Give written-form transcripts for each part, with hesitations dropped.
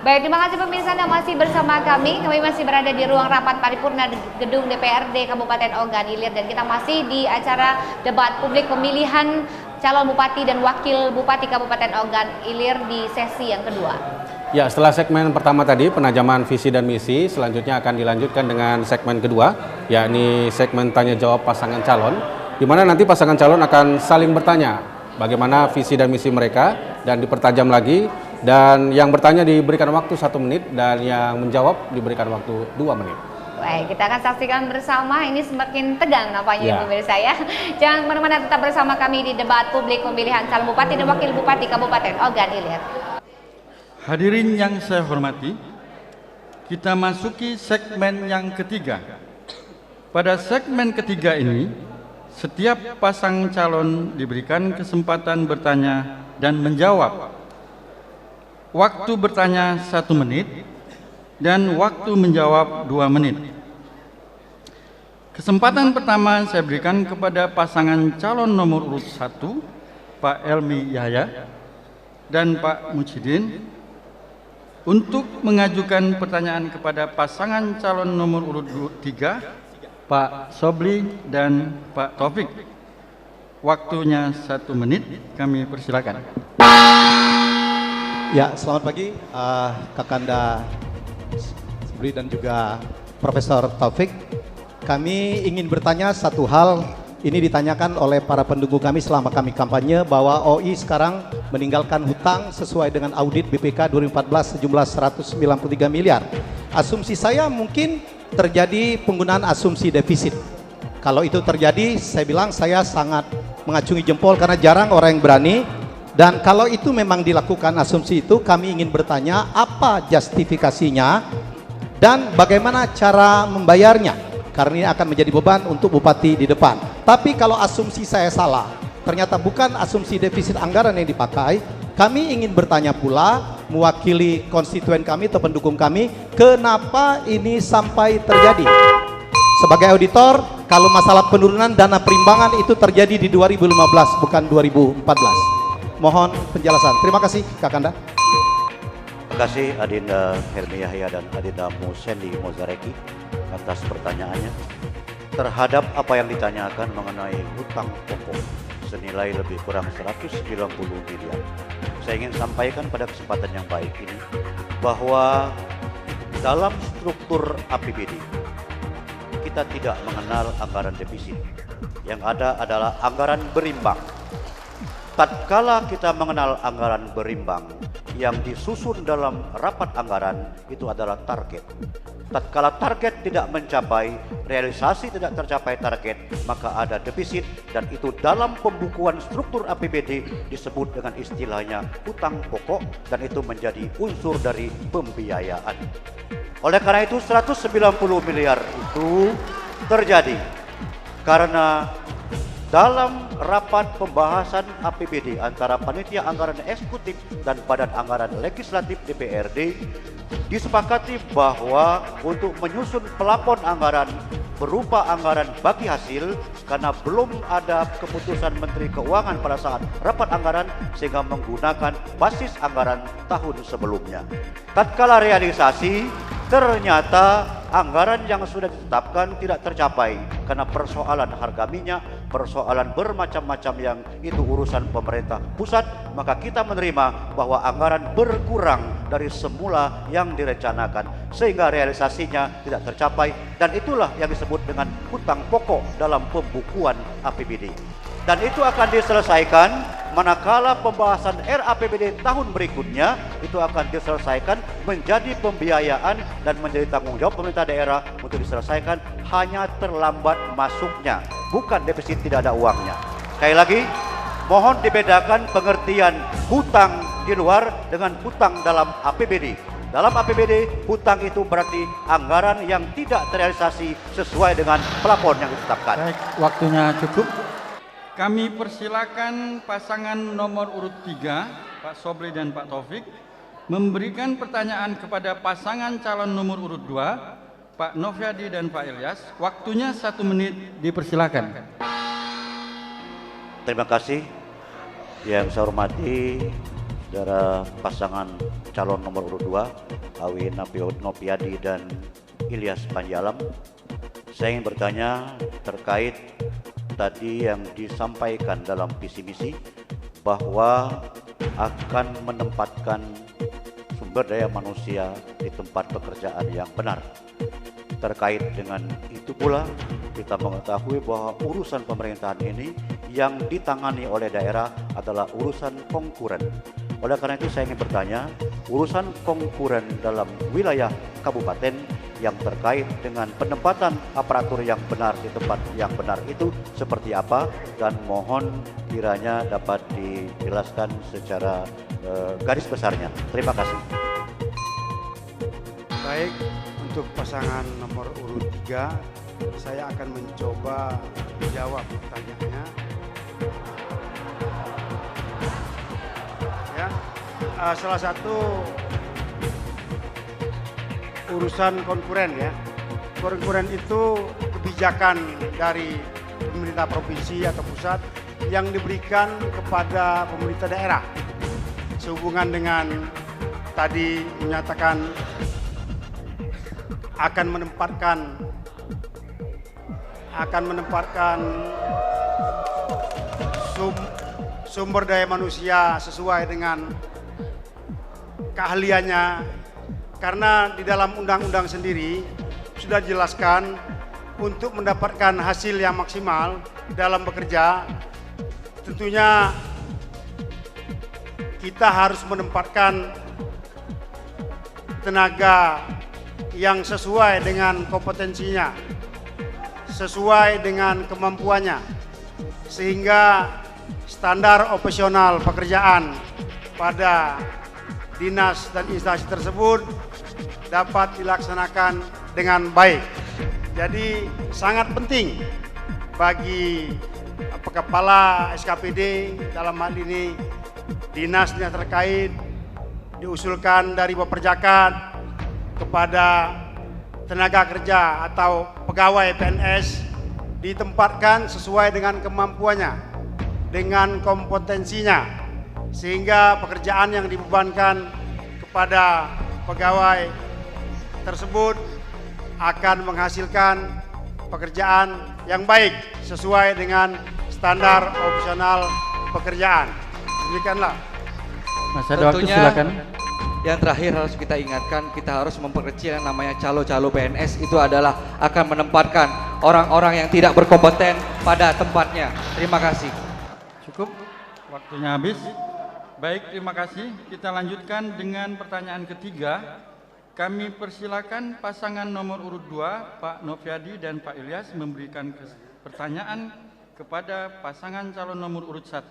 Baik, terima kasih pemirsa Anda masih bersama kami. Kami masih berada di ruang rapat paripurna gedung DPRD Kabupaten Ogan Ilir dan kita masih di acara debat publik pemilihan calon bupati dan wakil bupati Kabupaten Ogan Ilir di sesi yang kedua. Ya, setelah segmen pertama tadi penajaman visi dan misi, selanjutnya akan dilanjutkan dengan segmen kedua, yakni segmen tanya jawab pasangan calon, di mana nanti pasangan calon akan saling bertanya bagaimana visi dan misi mereka dan dipertajam lagi. Dan yang bertanya diberikan waktu 1 menit dan yang menjawab diberikan waktu 2 menit. Baik, kita akan saksikan bersama. Ini semakin tegang nampaknya pemirsa ya. Jangan kemana-mana, tetap bersama kami di debat publik pemilihan calon bupati dan wakil bupati Kabupaten Ogan Ilir. Hadirin yang saya hormati, kita masuki segmen yang ketiga. Pada segmen ketiga ini, setiap pasang calon diberikan kesempatan bertanya dan menjawab. Waktu bertanya 1 menit dan waktu menjawab 2 menit. Kesempatan pertama saya berikan kepada pasangan calon nomor urut 1, Pak Elmi Yahya dan Pak Muchidin, untuk mengajukan pertanyaan kepada pasangan calon nomor urut 3, Pak Sobli dan Pak Taufik. Waktunya 1 menit, kami persilakan. Ya, selamat pagi Kakanda Sobli dan juga Profesor Taufik. Kami ingin bertanya satu hal. Ini ditanyakan oleh para pendukung kami selama kami kampanye bahwa OI sekarang meninggalkan hutang sesuai dengan audit BPK 2014 sejumlah 193 miliar. Asumsi saya mungkin terjadi penggunaan asumsi defisit. Kalau itu terjadi, saya bilang saya sangat mengacungi jempol karena jarang orang yang berani. Dan kalau itu memang dilakukan asumsi itu, kami ingin bertanya apa justifikasinya dan bagaimana cara membayarnya. Karena ini akan menjadi beban untuk bupati di depan. Tapi kalau asumsi saya salah, ternyata bukan asumsi defisit anggaran yang dipakai, kami ingin bertanya pula, mewakili konstituen kami atau pendukung kami, kenapa ini sampai terjadi? Sebagai auditor, kalau masalah penurunan dana perimbangan itu terjadi di 2015, bukan 2014. Mohon penjelasan. Terima kasih, Kakanda. Terima kasih Adinda Helmi Yahya dan Adinda Musendi Mozareki atas pertanyaannya. Terhadap apa yang ditanyakan mengenai hutang pokok senilai lebih kurang 190 miliar. Saya ingin sampaikan pada kesempatan yang baik ini bahwa dalam struktur APBD kita tidak mengenal anggaran defisit. Yang ada adalah anggaran berimbang. Tatkala kita mengenal anggaran berimbang, yang disusun dalam rapat anggaran itu adalah target. Tatkala target tidak mencapai, realisasi tidak tercapai target, maka ada defisit, dan itu dalam pembukuan struktur APBD disebut dengan istilahnya hutang pokok, dan itu menjadi unsur dari pembiayaan. Oleh karena itu 190 miliar itu terjadi karena dalam rapat pembahasan APBD antara Panitia Anggaran Eksekutif dan Badan Anggaran Legislatif DPRD disepakati bahwa untuk menyusun pelapon anggaran berupa anggaran bagi hasil, karena belum ada keputusan Menteri Keuangan pada saat rapat anggaran, sehingga menggunakan basis anggaran tahun sebelumnya. Tatkala realisasi, ternyata anggaran yang sudah ditetapkan tidak tercapai karena persoalan harga minyak, persoalan bermacam-macam yang itu urusan pemerintah pusat, maka kita menerima bahwa anggaran berkurang dari semula yang direncanakan sehingga realisasinya tidak tercapai, dan itulah yang disebut dengan hutang pokok dalam pembukuan APBD. Dan itu akan diselesaikan manakala pembahasan RAPBD tahun berikutnya itu akan diselesaikan menjadi pembiayaan dan menjadi tanggung jawab pemerintah daerah untuk diselesaikan, hanya terlambat masuknya, bukan defisit tidak ada uangnya. Sekali lagi, mohon dibedakan pengertian hutang di luar dengan hutang dalam APBD. Dalam APBD, hutang itu berarti anggaran yang tidak terrealisasi sesuai dengan plafon yang ditetapkan. Baik, waktunya cukup. Kami persilakan pasangan nomor urut 3, Pak Sobli dan Pak Taufik, memberikan pertanyaan kepada pasangan calon nomor urut 2, Pak Noviadi dan Pak Ilyas. Waktunya 1 menit, dipersilakan. Terima kasih. Yang saya hormati Saudara pasangan calon nomor urut 2, Awi Nopiadi dan Ilyas Panjalam. Saya ingin bertanya terkait tadi yang disampaikan dalam visi misi bahwa akan menempatkan sumber daya manusia di tempat pekerjaan yang benar. Terkait dengan itu pula kita mengetahui bahwa urusan pemerintahan ini yang ditangani oleh daerah adalah urusan konkuren. Oleh karena itu saya ingin bertanya, urusan konkuren dalam wilayah kabupaten yang terkait dengan penempatan aparatur yang benar di tempat yang benar itu seperti apa, dan mohon kiranya dapat dijelaskan secara garis besarnya. Terima kasih. Baik, untuk pasangan nomor urut 3, saya akan mencoba menjawab pertanyaannya. Ya, salah satu urusan konkuren ya. Konkuren itu kebijakan dari pemerintah provinsi atau pusat yang diberikan kepada pemerintah daerah sehubungan dengan tadi menyatakan akan menempatkan sumber daya manusia sesuai dengan keahliannya, karena di dalam undang-undang sendiri sudah dijelaskan untuk mendapatkan hasil yang maksimal dalam bekerja, tentunya kita harus menempatkan tenaga yang sesuai dengan kompetensinya, sesuai dengan kemampuannya, sehingga standar operasional pekerjaan pada dinas dan instansi tersebut dapat dilaksanakan dengan baik. Jadi sangat penting bagi kepala SKPD dalam hal ini dinasnya terkait diusulkan dari Baperjakat kepada tenaga kerja atau pegawai PNS ditempatkan sesuai dengan kemampuannya, dengan kompetensinya, sehingga pekerjaan yang dibebankan kepada pegawai tersebut akan menghasilkan pekerjaan yang baik sesuai dengan standar operasional pekerjaan. Demikianlah. Mas, ada waktu, silakan. Yang terakhir harus kita ingatkan, kita harus memperkecil yang namanya calo-calo PNS itu adalah akan menempatkan orang-orang yang tidak berkompeten pada tempatnya. Terima kasih. Cukup, waktunya habis. Baik, terima kasih. Kita lanjutkan dengan pertanyaan ketiga. Kami persilakan pasangan nomor urut 2, Pak Nopiadi dan Pak Ilyas memberikan pertanyaan kepada pasangan calon nomor urut 1.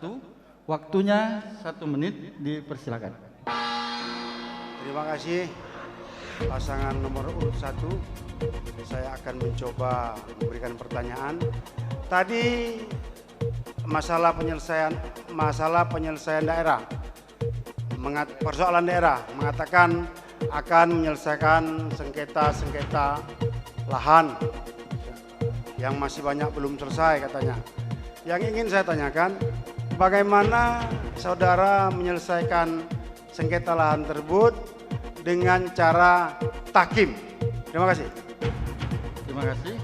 Waktunya 1 menit, dipersilakan. Terima kasih pasangan nomor urut 1. Saya akan mencoba memberikan pertanyaan. Tadi masalah penyelesaian daerah, persoalan daerah, mengatakan akan menyelesaikan sengketa lahan yang masih banyak belum selesai katanya. Yang ingin saya tanyakan, bagaimana saudara menyelesaikan sengketa lahan tersebut dengan cara tahkim? Terima kasih. Terima kasih.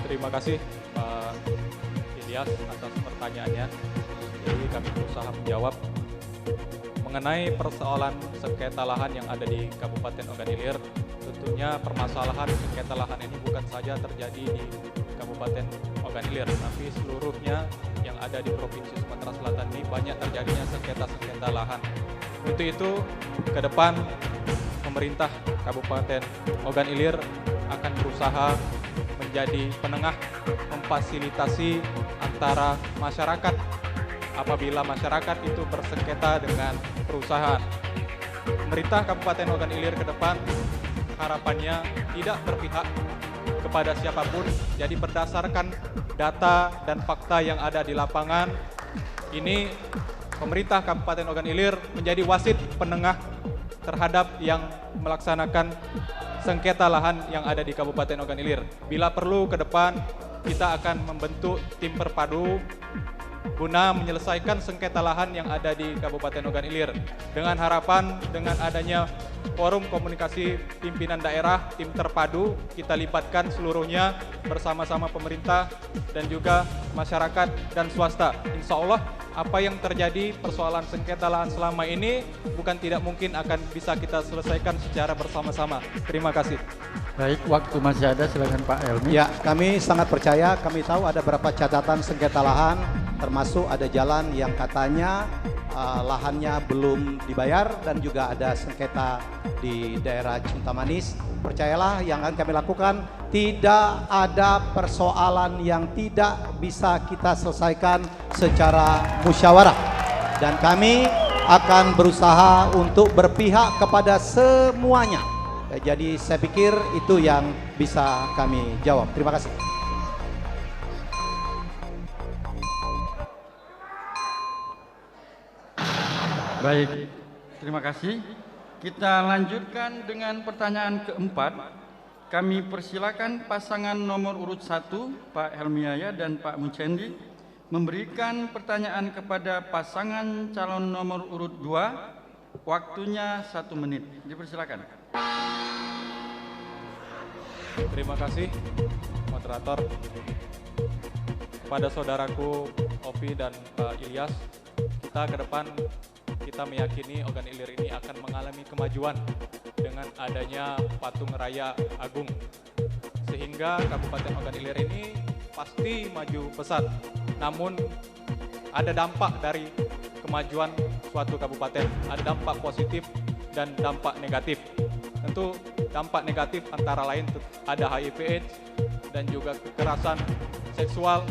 Terima kasih Pak Ilyas atas pertanyaannya. Jadi kami berusaha menjawab mengenai persoalan sengketa lahan yang ada di Kabupaten Ogan Ilir. Tentunya permasalahan sengketa lahan ini bukan saja terjadi di Kabupaten Ogan Ilir, tapi seluruhnya yang ada di Provinsi Sumatera Selatan ini banyak terjadinya sengketa-sengketa lahan. Untuk itu, ke depan pemerintah Kabupaten Ogan Ilir akan berusaha menjadi penengah, memfasilitasi antara masyarakat apabila masyarakat itu bersengketa dengan perusahaan. Pemerintah Kabupaten Ogan Ilir ke depan harapannya tidak berpihak kepada siapapun, jadi berdasarkan data dan fakta yang ada di lapangan, ini pemerintah Kabupaten Ogan Ilir menjadi wasit penengah terhadap yang melaksanakan sengketa lahan yang ada di Kabupaten Ogan Ilir. Bila perlu ke depan kita akan membentuk tim perpadu guna menyelesaikan sengketa lahan yang ada di Kabupaten Ogan Ilir. Dengan harapan dengan adanya forum komunikasi pimpinan daerah, tim terpadu, kita libatkan seluruhnya bersama-sama pemerintah dan juga masyarakat dan swasta. Insya Allah apa yang terjadi persoalan sengketa lahan selama ini bukan tidak mungkin akan bisa kita selesaikan secara bersama-sama. Terima kasih. Baik, waktu masih ada, silakan Pak Helmi. Ya, kami sangat percaya, kami tahu ada beberapa catatan sengketa lahan, termasuk ada jalan yang katanya lahannya belum dibayar dan juga ada sengketa di daerah Cintamanis. Percayalah yang akan kami lakukan, tidak ada persoalan yang tidak bisa kita selesaikan secara musyawarah. Dan kami akan berusaha untuk berpihak kepada semuanya. Jadi saya pikir itu yang bisa kami jawab. Terima kasih. Baik, terima kasih. Kita lanjutkan dengan pertanyaan keempat. Kami persilakan pasangan nomor urut 1, Pak Helmi Yahya dan Pak Mucendi, memberikan pertanyaan kepada pasangan calon nomor urut 2. Waktunya 1 menit. Dipersilakan. Terima kasih, moderator. Kepada saudaraku Ovi dan Pak Ilyas, kita ke depan kita meyakini Ogan Ilir ini akan mengalami kemajuan dengan adanya patung raya agung. Sehingga Kabupaten Ogan Ilir ini pasti maju pesat. Namun ada dampak dari kemajuan suatu kabupaten, ada dampak positif dan dampak negatif. Tentu dampak negatif antara lain ada HIV/AIDS dan juga kekerasan seksual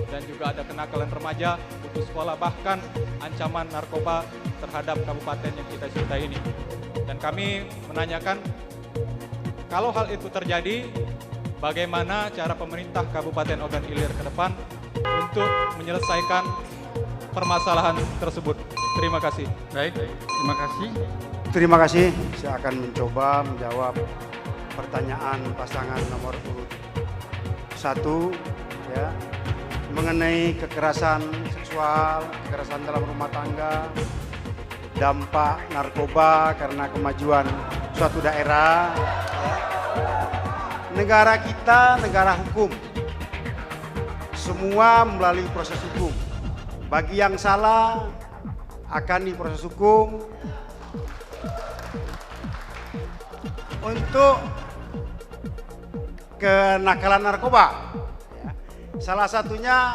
dan juga ada kenakalan remaja, putus sekolah, bahkan ancaman narkoba terhadap kabupaten yang kita cintai ini. Dan kami menanyakan, kalau hal itu terjadi, bagaimana cara pemerintah Kabupaten Ogan Ilir ke depan untuk menyelesaikan permasalahan tersebut. Terima kasih. Baik, terima kasih. Terima kasih. Saya akan mencoba menjawab pertanyaan pasangan nomor urut 1 ya, mengenai kekerasan seksual, kekerasan dalam rumah tangga, dampak narkoba karena kemajuan suatu daerah. Negara kita negara hukum. Semua melalui proses hukum. Bagi yang salah akan diproses hukum. Untuk kenakalan narkoba, salah satunya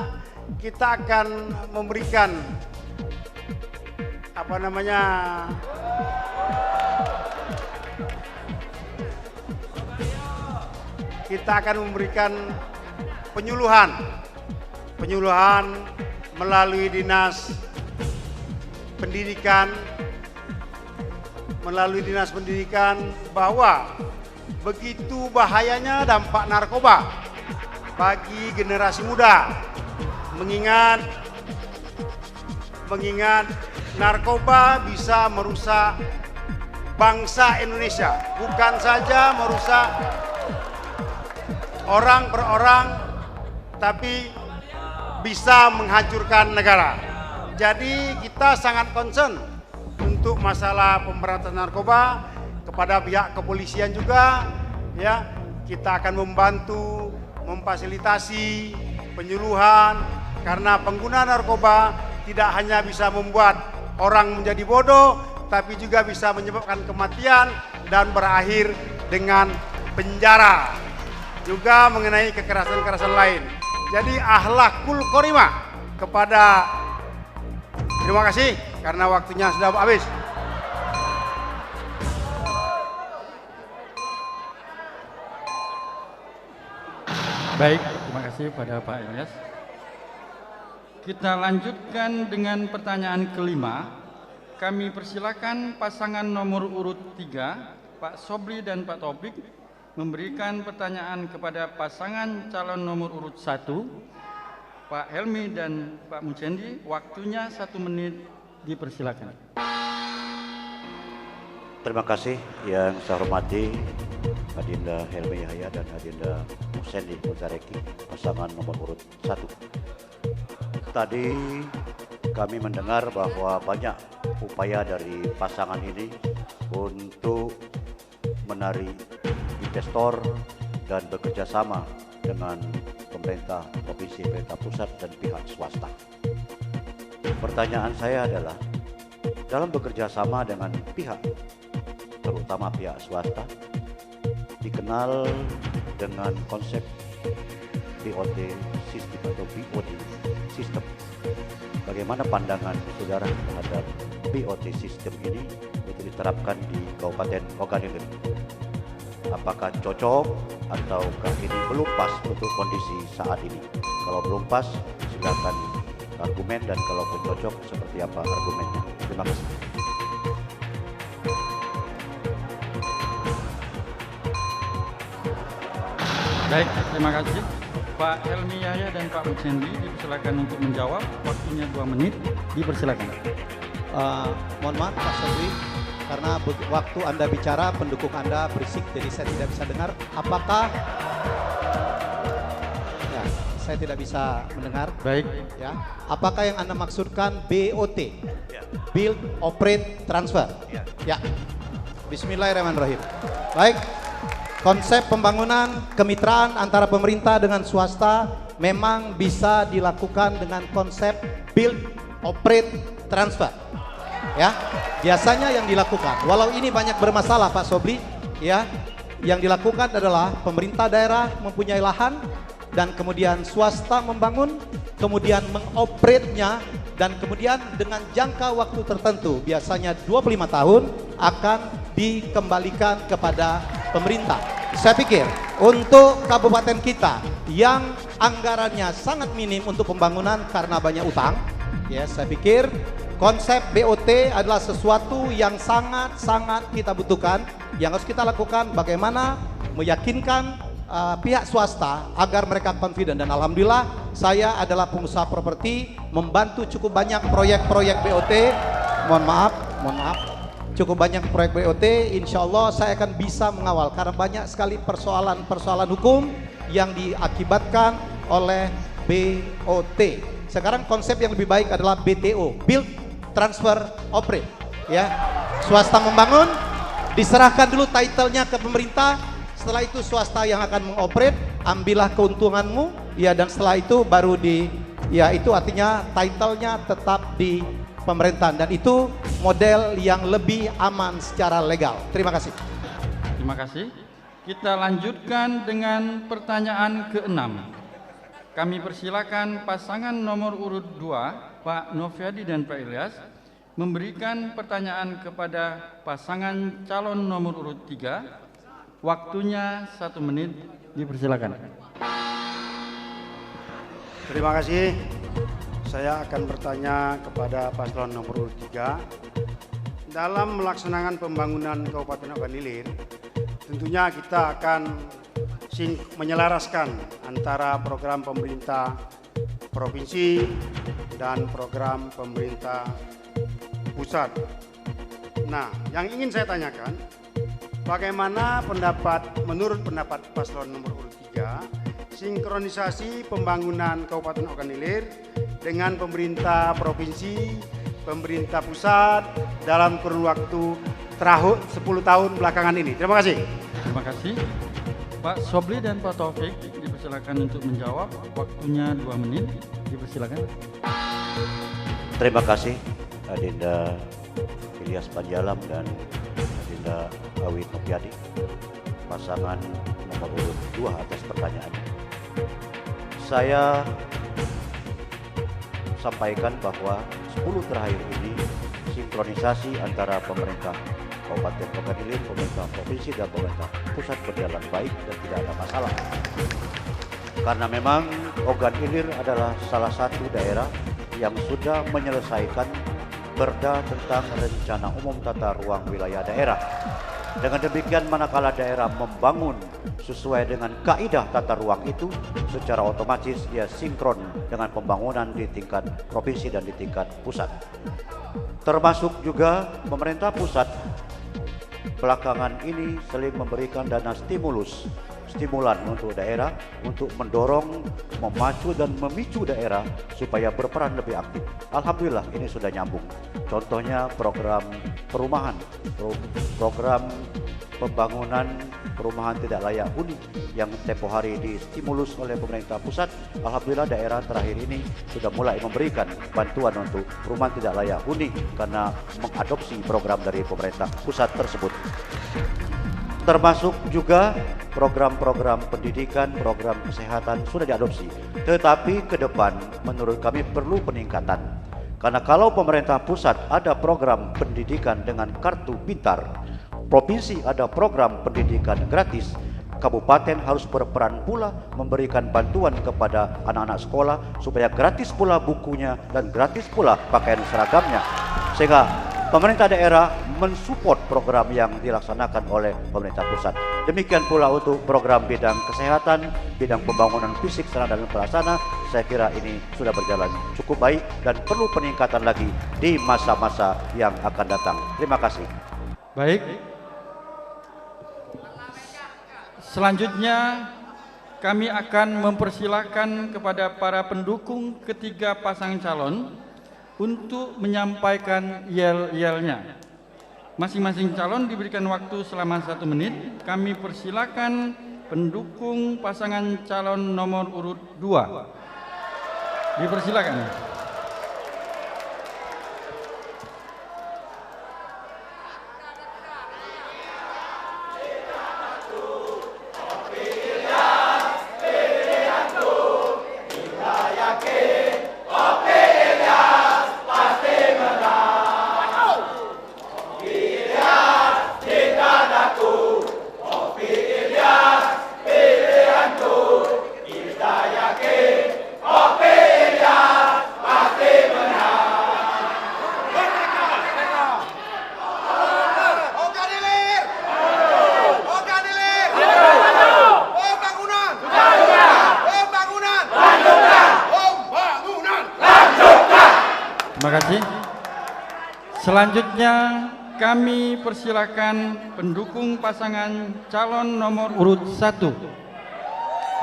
kita akan memberikan kita akan memberikan penyuluhan melalui dinas pendidikan, bahwa begitu bahayanya dampak narkoba bagi generasi muda, mengingat narkoba bisa merusak bangsa Indonesia, bukan saja merusak orang per orang, tapi bisa menghancurkan negara. Jadi kita sangat concern untuk masalah pemberantasan narkoba. Kepada pihak kepolisian juga ya, kita akan membantu memfasilitasi penyuluhan, karena pengguna narkoba tidak hanya bisa membuat orang menjadi bodoh, tapi juga bisa menyebabkan kematian dan berakhir dengan penjara. Juga mengenai kekerasan-kekerasan lain. Jadi akhlakul karimah kepada, terima kasih karena waktunya sudah habis. Baik, terima kasih pada Pak Ilyas. Kita lanjutkan dengan pertanyaan kelima. Kami persilakan pasangan nomor urut 3, Pak Sobri dan Pak Taufik, memberikan pertanyaan kepada pasangan calon nomor urut 1, Pak Helmi dan Pak Mucendi. Waktunya 1 menit, dipersilakan. Terima kasih yang saya hormati Adinda Helmi Yahya dan Adinda Mucendi Mozareki, pasangan nomor urut 1. Tadi kami mendengar bahwa banyak upaya dari pasangan ini untuk menarik investor dan bekerja sama dengan pemerintah provinsi, pemerintah pusat, dan pihak swasta. Pertanyaan saya adalah, dalam bekerja sama dengan pihak, terutama pihak swasta, dikenal dengan konsep BOT sistem atau BOT sistem. Bagaimana pandangan saudara terhadap BOT sistem ini untuk diterapkan di Kabupaten Ogan Ilir? Apakah cocok ataukah ini belum pas untuk kondisi saat ini? Kalau belum pas, silakan argumen, dan kalau cocok, seperti apa argumennya? Terima kasih. Baik, terima kasih. Pak Helmi Yahya dan Pak Mucendi dipersilakan untuk menjawab. Waktunya 2 menit, dipersilakan. Mohon maaf Pak Sobri, karena waktu Anda bicara pendukung Anda berisik, jadi saya tidak bisa dengar. Apakah ya, saya tidak bisa mendengar. Baik. Ya, apakah yang Anda maksudkan BOT? Build, Operate, Transfer. Ya. Bismillahirrahmanirrahim. Baik. Konsep pembangunan kemitraan antara pemerintah dengan swasta memang bisa dilakukan dengan konsep build, operate, transfer. Ya, biasanya yang dilakukan, walau ini banyak bermasalah Pak Sobri, ya, yang dilakukan adalah pemerintah daerah mempunyai lahan dan kemudian swasta membangun, kemudian mengoperate-nya, dan kemudian dengan jangka waktu tertentu, biasanya 25 tahun, akan dikembalikan kepada pemerintah. Saya pikir untuk kabupaten kita yang anggarannya sangat minim untuk pembangunan karena banyak utang, ya, saya pikir konsep BOT adalah sesuatu yang sangat-sangat kita butuhkan. Yang harus kita lakukan bagaimana meyakinkan pihak swasta agar mereka confident, dan alhamdulillah saya adalah pengusaha properti, membantu cukup banyak proyek-proyek BOT. Mohon maaf, cukup banyak proyek BOT. Insya Allah saya akan bisa mengawal karena banyak sekali persoalan hukum yang diakibatkan oleh BOT. Sekarang konsep yang lebih baik adalah BTO, Build, Transfer, Operate. Ya, swasta membangun, diserahkan dulu title-nya ke pemerintah. Setelah itu swasta yang akan mengoperate, ambillah keuntunganmu, ya, dan setelah itu baru ya, itu artinya title-nya tetap di pemerintahan, dan itu model yang lebih aman secara legal. Terima kasih. Terima kasih. Kita lanjutkan dengan pertanyaan ke-6. Kami persilakan pasangan nomor urut 2, Pak Noviadi dan Pak Ilyas, memberikan pertanyaan kepada pasangan calon nomor urut 3. Waktunya 1 menit, dipersilakan. Terima kasih. Saya akan bertanya kepada paslon nomor urut 3. Dalam melaksanakan pembangunan Kabupaten Ogan Ilir, tentunya kita akan menyelaraskan antara program pemerintah provinsi dan program pemerintah pusat. Nah, yang ingin saya tanyakan, bagaimana menurut pendapat paslon nomor urut 3, sinkronisasi pembangunan Kabupaten Ogan Ilir dengan pemerintah provinsi, pemerintah pusat dalam kurun waktu 10 tahun belakangan ini. Terima kasih. Terima kasih. Pak Sobli dan Pak Taufik dipersilakan untuk menjawab. Waktunya 2 menit, dipersilakan. Terima kasih Adinda Ilyas Panjalam dan Adinda Awi Noviadi, pasangan nomor urut 2 atas pertanyaannya. Saya sampaikan bahwa 10 terakhir ini sinkronisasi antara pemerintah Kabupaten Ogan Ilir, pemerintah provinsi dan pemerintah pusat berjalan baik dan tidak ada masalah. Karena memang Ogan Ilir adalah salah satu daerah yang sudah menyelesaikan Perda tentang Rencana Umum Tata Ruang Wilayah Daerah. Dengan demikian, manakala daerah membangun sesuai dengan kaidah tata ruang itu, secara otomatis ia sinkron dengan pembangunan di tingkat provinsi dan di tingkat pusat. Termasuk juga pemerintah pusat belakangan ini sering memberikan dana stimulus stimulan untuk daerah untuk mendorong, memacu dan memicu daerah supaya berperan lebih aktif. Alhamdulillah ini sudah nyambung. Contohnya program perumahan, program pembangunan perumahan tidak layak huni yang tempoh hari distimulus oleh pemerintah pusat. Alhamdulillah daerah terakhir ini sudah mulai memberikan bantuan untuk perumahan tidak layak huni karena mengadopsi program dari pemerintah pusat tersebut. Termasuk juga program-program pendidikan, program kesehatan sudah diadopsi. Tetapi ke depan menurut kami perlu peningkatan. Karena kalau pemerintah pusat ada program pendidikan dengan kartu pintar, provinsi ada program pendidikan gratis, kabupaten harus berperan pula memberikan bantuan kepada anak-anak sekolah supaya gratis pula bukunya dan gratis pula pakaian seragamnya. Sehingga pemerintah daerah mensupport program yang dilaksanakan oleh pemerintah pusat. Demikian pula untuk program bidang kesehatan, bidang pembangunan fisik, sarana dan prasarana, saya kira ini sudah berjalan cukup baik dan perlu peningkatan lagi di masa-masa yang akan datang. Terima kasih. Baik. Selanjutnya kami akan mempersilahkan kepada para pendukung ketiga pasangan calon untuk menyampaikan yel-yelnya. Masing-masing calon diberikan waktu selama 1 menit. Kami persilakan pendukung pasangan calon nomor urut 2. Dipersilakan. Terima kasih. Selanjutnya kami persilakan pendukung pasangan calon nomor urut 1.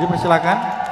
Dipersilakan.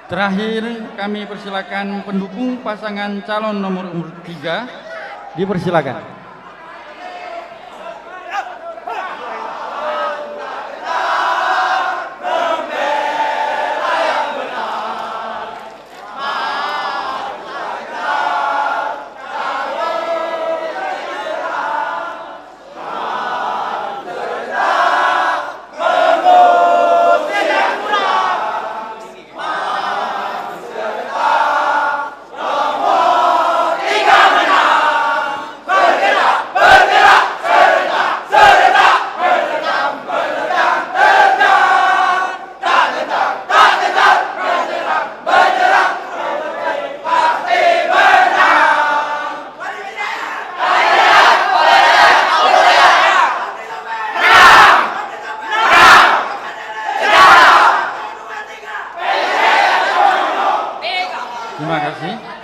Terakhir kami persilakan pendukung pasangan calon nomor urut 3. Dipersilakan. Terima kasih.